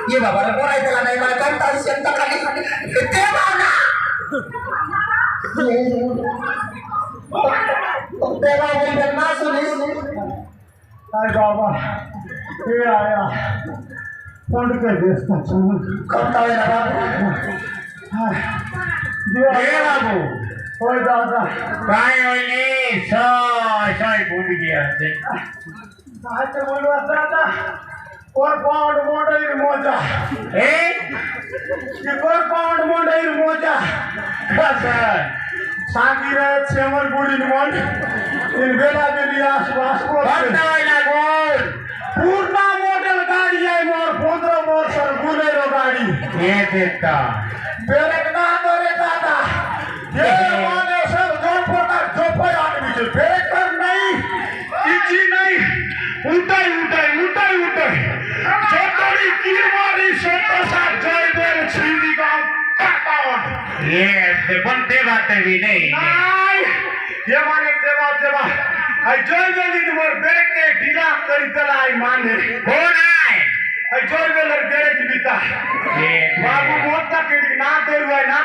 Iya bapak, orang itu lah naik macam tadi sentak lagi, itu mana? Tema yang masuk di sini. Hai bapak, iya ya, pond ke desa cuma. Kau tahu ya bapak? Dia lagu, oi dadah. Kayo ini soy bumi dia. Aja mulu dadah. Pound model moja. Ye pound model moja. Basa. Sakira chemar budi mon. In bela beli आसपास को. Bandai lagu. पूर्णा model गाड़ी है मोर 15 वर्षर Bolero गाड़ी. ये देता. Break ना करे दादा. ये माने सब जोर पर चोपा आदमी से ब्रेकर नहीं. इची नहीं. उठाई. छोटी कीमारी छोटा सा जयदेव छीनी का काटावट. ये से बनते बातें भी नहीं. ये माने देवा आई जयदेव इन मोर ब्रेक के ढीला करी चला आई माने कौन है? आई जयदेव गैरेज बीता बाबू मोटा के ना देरुआ ना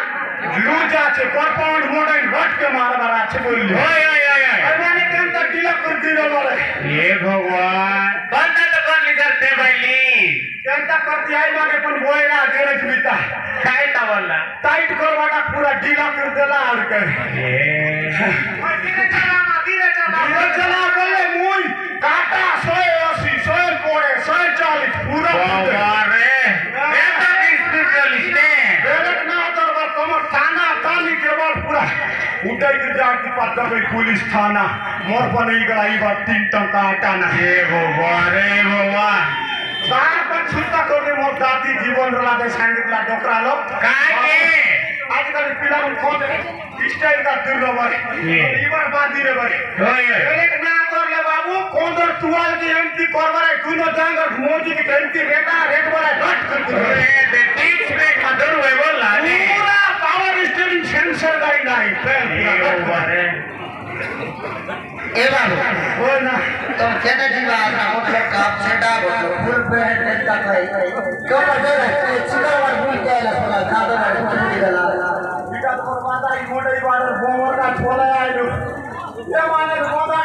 लूजा छे कंपाउंड मॉडल घट के मार मारा छे बोलियो ओए आई माने केम त ढीला कर दिलो मोरे. ये भगवान बंदा तो कौन लीडर थे भाई केम त करती आई माने पण बोयला गैरेज बीता टाइट बोलना टाइट करवाना पूरा ढीला कर देला और के धीरे चला बोले मुई काटा 180 100 कोड़े 140 पूरा रे ऐसा स्पेशलिस्ट है ब्रेक ना तो कमर थाना ताली के बाद पूरा उठाई के जाती पत्ता में पुलिस थाना मोर पर नहीं गई बात 3 टंका हटाना ये भगवान बार पर छुट्टा करने मोर दादी जीवन रला के सांगितला डोकरा लो काहे आजकल पिला खोद स्टाइल का दुर्गा भाई इबार बांधी रे भाई ब्रेक ना कर ले बाबू कोंदर टुवाल की एंटी करवाए दुनो जांगर मोजी की एंटी रेट बड़ा डट कर दे टीच ब्रेक मदर हुए बोला पूरा पावर स्टीयरिंग सेंसर गाड़ी नहीं रे ए बाबू, हो ना तो क्या जीवा ना मतलब काम सेटा फुल ब्रेड नेता खाई. क्यों बजे चिकन वाला फुल क्या है ना खादो वाला फुल निकला. इधर पर माता की मोटे बार बोमर का छोला आयो ये माने बोमर